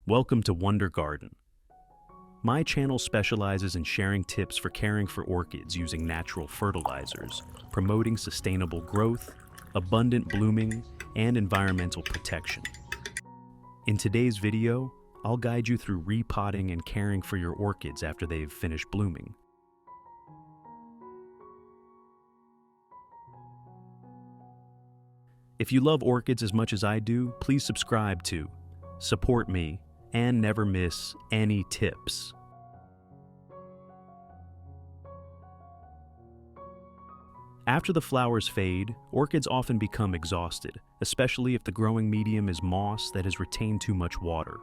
Welcome to Wonder Garden. My channel specializes in sharing tips for caring for orchids using natural fertilizers, promoting sustainable growth, abundant blooming, and environmental protection. In today's video, I'll guide you through repotting and caring for your orchids after they've finished blooming. If you love orchids as much as I do, please subscribe to support me and never miss any tips. After the flowers fade, orchids often become exhausted, especially if the growing medium is moss that has retained too much water.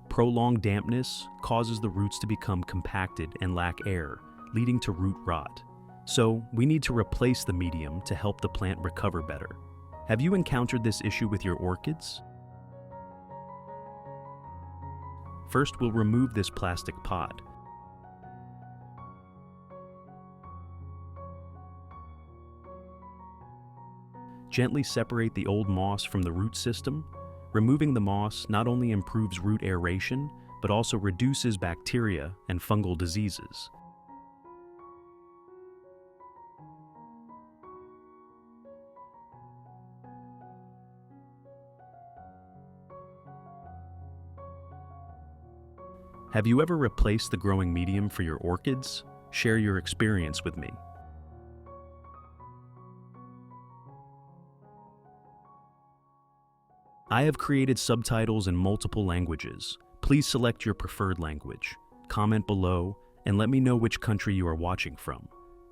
Prolonged dampness causes the roots to become compacted and lack air, leading to root rot. So, we need to replace the medium to help the plant recover better. Have you encountered this issue with your orchids? First, we'll remove this plastic pod. Gently separate the old moss from the root system. Removing the moss not only improves root aeration, but also reduces bacteria and fungal diseases. Have you ever replaced the growing medium for your orchids? Share your experience with me. I have created subtitles in multiple languages. Please select your preferred language. Comment below and let me know which country you are watching from.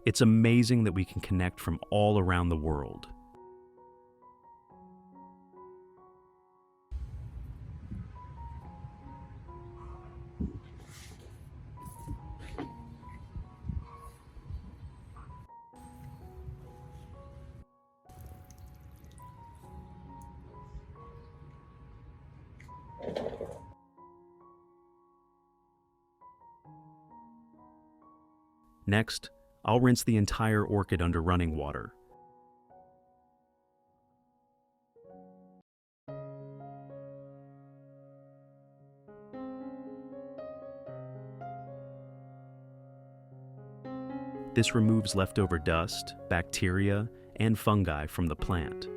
It's amazing that we can connect from all around the world. Next, I'll rinse the entire orchid under running water. This removes leftover dust, bacteria, and fungi from the plant.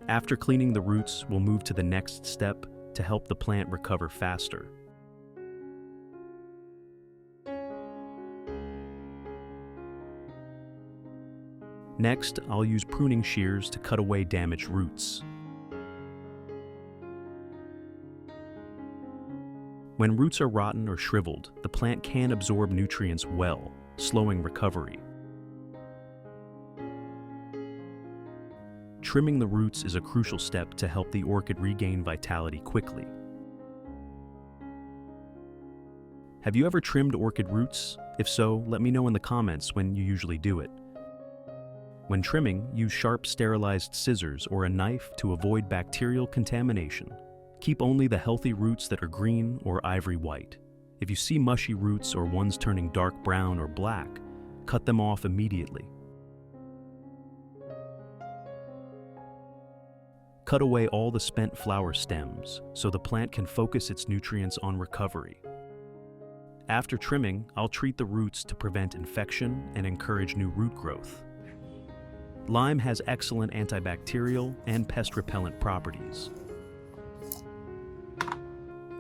After cleaning the roots, we'll move to the next step to help the plant recover faster. Next, I'll use pruning shears to cut away damaged roots. When roots are rotten or shriveled, the plant can absorb nutrients well, slowing recovery. Trimming the roots is a crucial step to help the orchid regain vitality quickly. Have you ever trimmed orchid roots? If so, let me know in the comments when you usually do it. When trimming, use sharp sterilized scissors or a knife to avoid bacterial contamination. Keep only the healthy roots that are green or ivory white. If you see mushy roots or ones turning dark brown or black, cut them off immediately. Cut away all the spent flower stems so the plant can focus its nutrients on recovery. After trimming, I'll treat the roots to prevent infection and encourage new root growth. Lime has excellent antibacterial and pest repellent properties.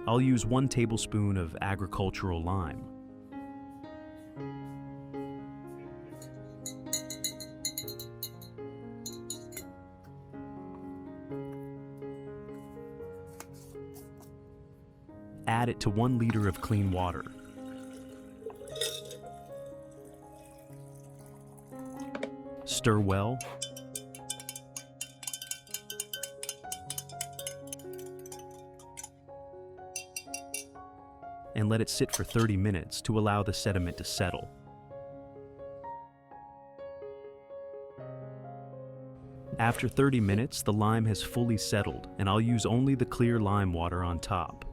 I'll use 1 tablespoon of agricultural lime. Add it to 1 liter of clean water. Stir well. And let it sit for 30 minutes to allow the sediment to settle. After 30 minutes, the lime has fully settled, and I'll use only the clear lime water on top.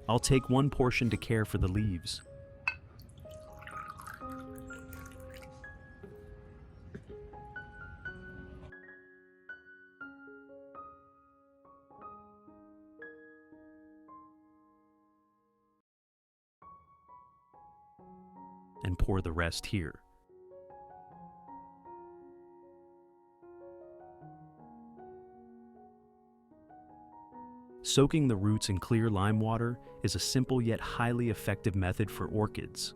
I'll take one portion to care for the leaves. And pour the rest here. Soaking the roots in clear lime water is a simple yet highly effective method for orchids.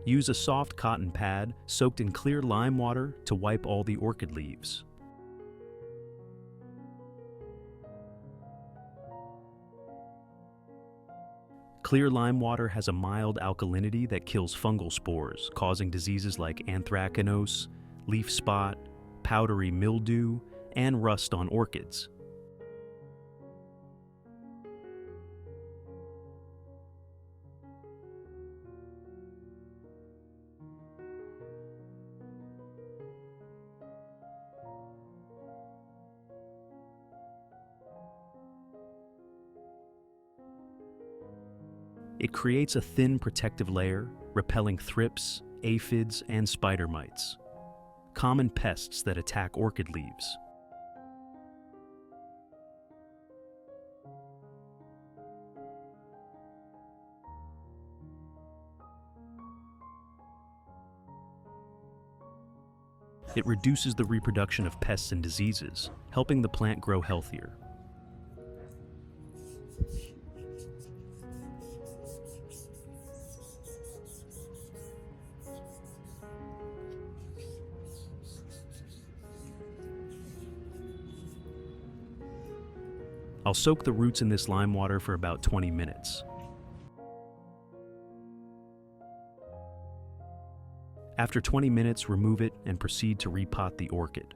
Use a soft cotton pad soaked in clear lime water to wipe all the orchid leaves. Clear lime water has a mild alkalinity that kills fungal spores, causing diseases like anthracnose, leaf spot, powdery mildew, and rust on orchids. It creates a thin protective layer, repelling thrips, aphids, and spider mites, common pests that attack orchid leaves. It reduces the reproduction of pests and diseases, helping the plant grow healthier. I'll soak the roots in this lime water for about 20 minutes. After 20 minutes, remove it and proceed to repot the orchid.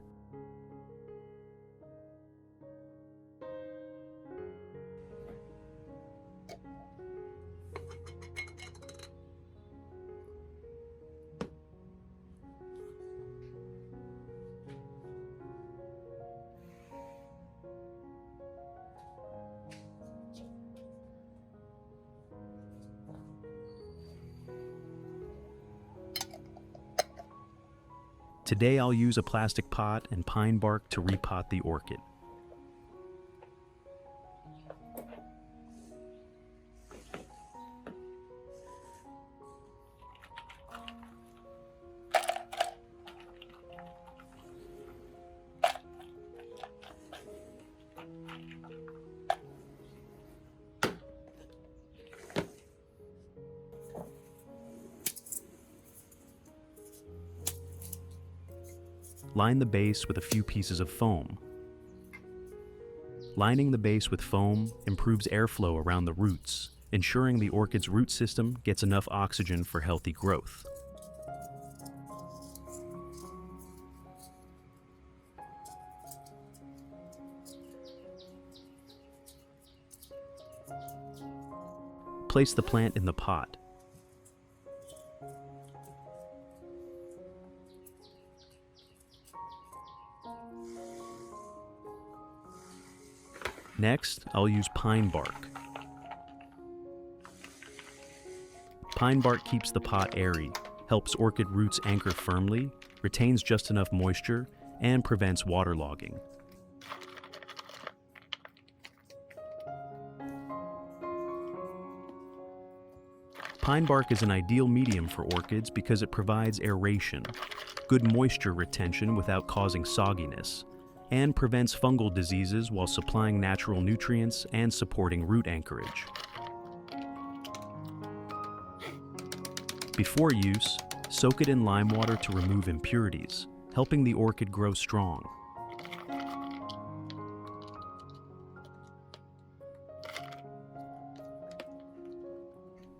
Today I'll use a plastic pot and pine bark to repot the orchid. Line the base with a few pieces of foam. Lining the base with foam improves airflow around the roots, ensuring the orchid's root system gets enough oxygen for healthy growth. Place the plant in the pot. Next, I'll use pine bark. Pine bark keeps the pot airy, helps orchid roots anchor firmly, retains just enough moisture, and prevents waterlogging. Pine bark is an ideal medium for orchids because it provides aeration, good moisture retention without causing sogginess, and prevents fungal diseases while supplying natural nutrients and supporting root anchorage. Before use, soak it in lime water to remove impurities, helping the orchid grow strong.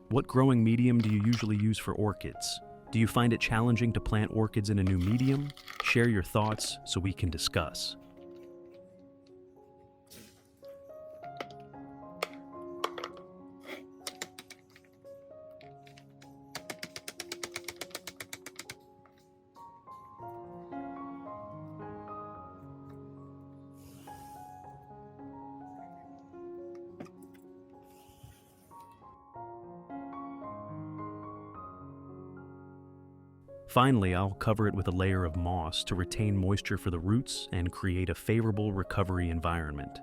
What growing medium do you usually use for orchids? Do you find it challenging to plant orchids in a new medium? Share your thoughts so we can discuss. Finally, I'll cover it with a layer of moss to retain moisture for the roots and create a favorable recovery environment.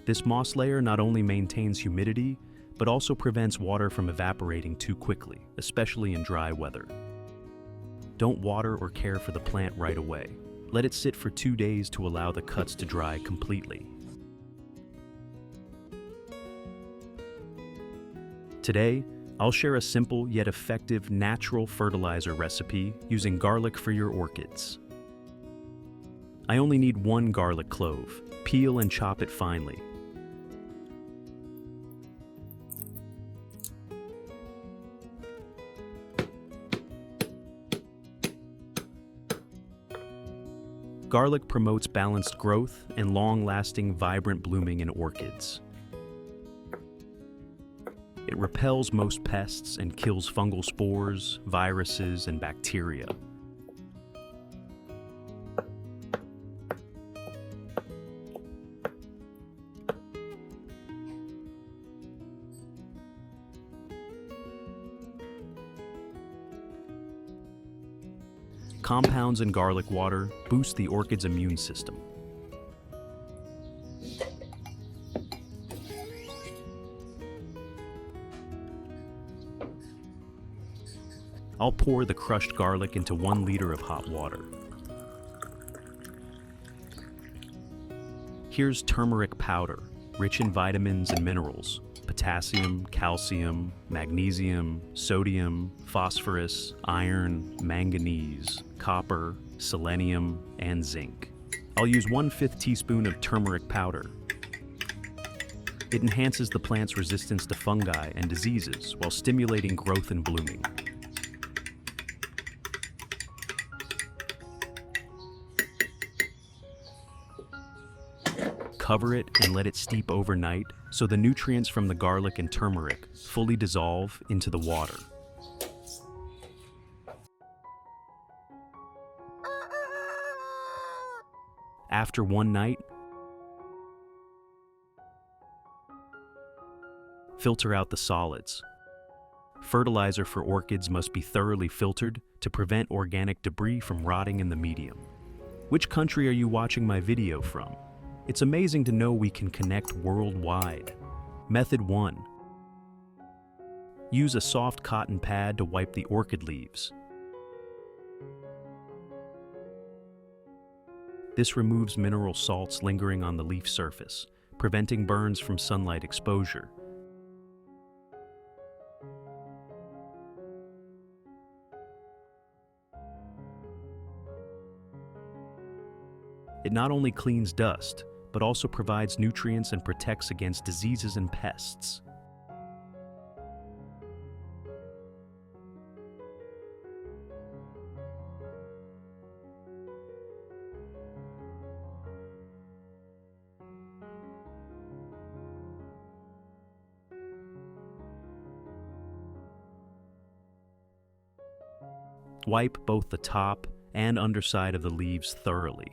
This moss layer not only maintains humidity, but also prevents water from evaporating too quickly, especially in dry weather. Don't water or care for the plant right away. Let it sit for 2 days to allow the cuts to dry completely. Today, I'll share a simple yet effective natural fertilizer recipe using garlic for your orchids. I only need 1 garlic clove. Peel and chop it finely. Garlic promotes balanced growth and long-lasting, vibrant blooming in orchids. It repels most pests and kills fungal spores, viruses, and bacteria. Compounds in garlic water boost the orchid's immune system. I'll pour the crushed garlic into 1 liter of hot water. Here's turmeric powder, rich in vitamins and minerals: potassium, calcium, magnesium, sodium, phosphorus, iron, manganese, copper, selenium, and zinc. I'll use 1/5 teaspoon of turmeric powder. It enhances the plant's resistance to fungi and diseases while stimulating growth and blooming. Cover it and let it steep overnight so the nutrients from the garlic and turmeric fully dissolve into the water. After 1 night, filter out the solids. Fertilizer for orchids must be thoroughly filtered to prevent organic debris from rotting in the medium. Which country are you watching my video from? It's amazing to know we can connect worldwide. Method 1. Use a soft cotton pad to wipe the orchid leaves. This removes mineral salts lingering on the leaf surface, preventing burns from sunlight exposure. It not only cleans dust, but also provides nutrients and protects against diseases and pests. Wipe both the top and underside of the leaves thoroughly.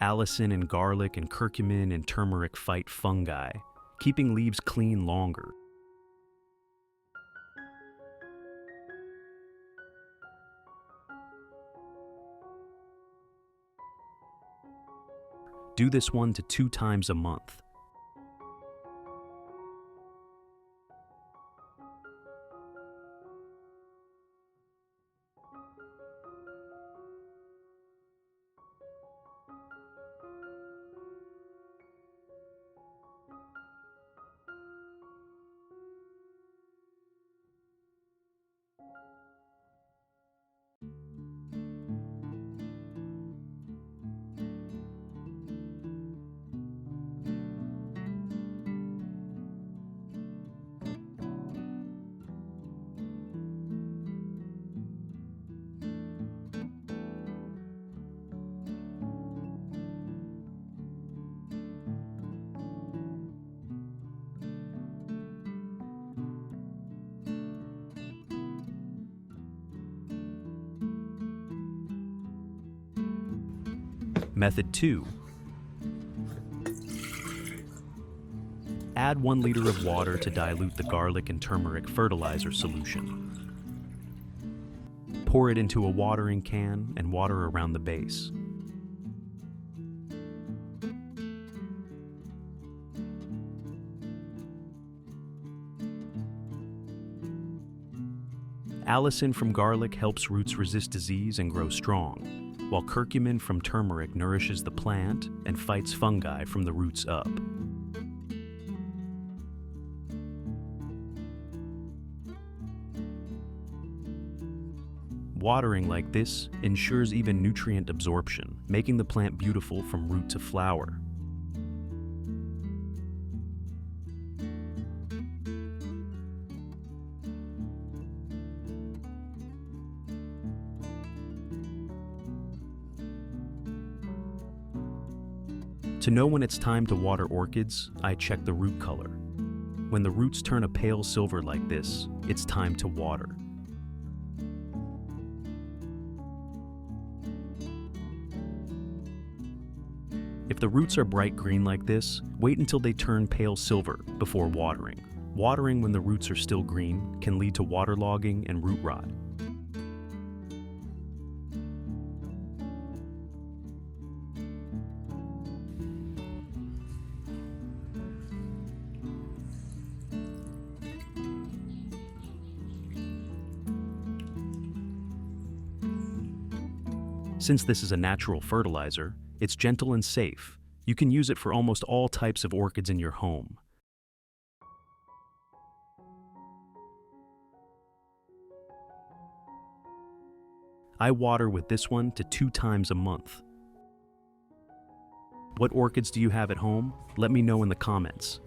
Allicin and garlic and curcumin and turmeric fight fungi, keeping leaves clean longer. Do this 1 to 2 times a month. Method 2. Add 1 liter of water to dilute the garlic and turmeric fertilizer solution. Pour it into a watering can and water around the base. Allicin from garlic helps roots resist disease and grow strong, while curcumin from turmeric nourishes the plant and fights fungi from the roots up. Watering like this ensures even nutrient absorption, making the plant beautiful from root to flower. To know when it's time to water orchids, I check the root color. When the roots turn a pale silver like this, it's time to water. If the roots are bright green like this, wait until they turn pale silver before watering. Watering when the roots are still green can lead to waterlogging and root rot. Since this is a natural fertilizer, it's gentle and safe. You can use it for almost all types of orchids in your home. I water with this one to 2 times a month. What orchids do you have at home? Let me know in the comments.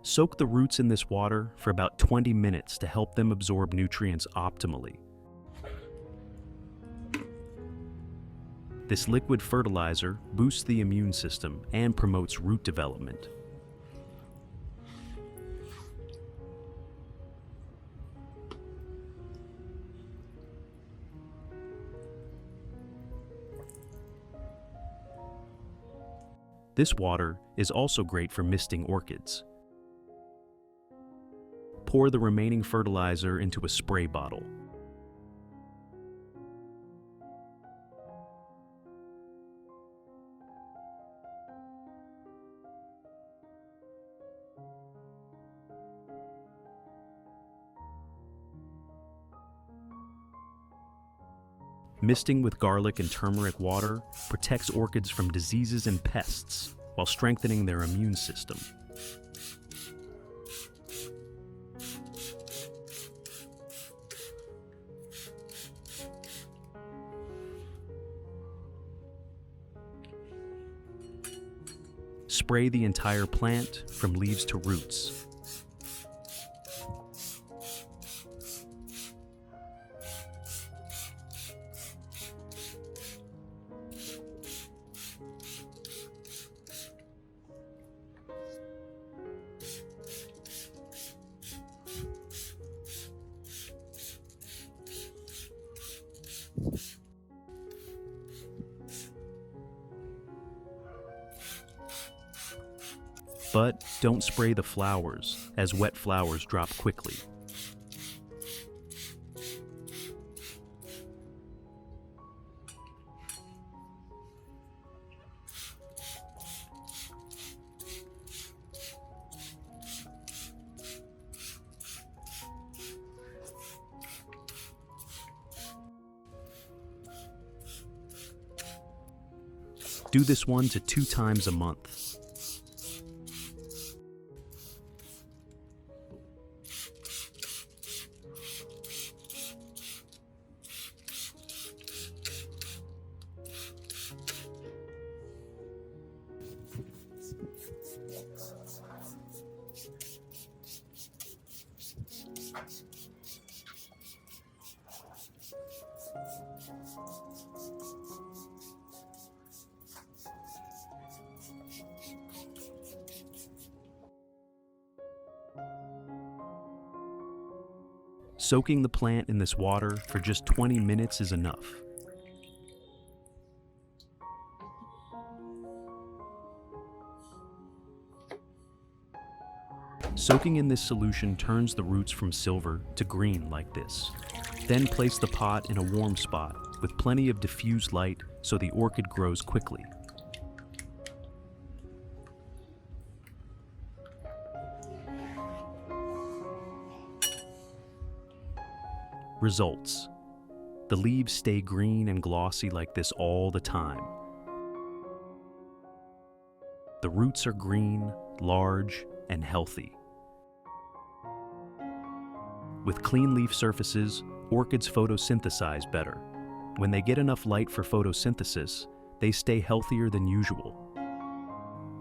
Soak the roots in this water for about 20 minutes to help them absorb nutrients optimally. This liquid fertilizer boosts the immune system and promotes root development. This water is also great for misting orchids. Pour the remaining fertilizer into a spray bottle. Misting with garlic and turmeric water protects orchids from diseases and pests while strengthening their immune system. Spray the entire plant from leaves to roots. But don't spray the flowers, as wet flowers drop quickly. Do this 1 to 2 times a month. Soaking the plant in this water for just 20 minutes is enough. Soaking in this solution turns the roots from silver to green like this. Then place the pot in a warm spot with plenty of diffused light so the orchid grows quickly. Results: the leaves stay green and glossy like this all the time. The roots are green, large, and healthy. With clean leaf surfaces, orchids photosynthesize better. When they get enough light for photosynthesis, they stay healthier than usual.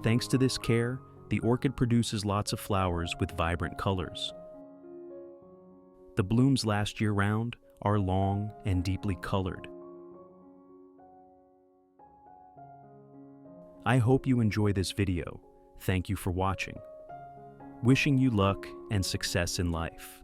Thanks to this care, the orchid produces lots of flowers with vibrant colors. The blooms last year-round, are long and deeply colored. I hope you enjoy this video. Thank you for watching. Wishing you luck and success in life.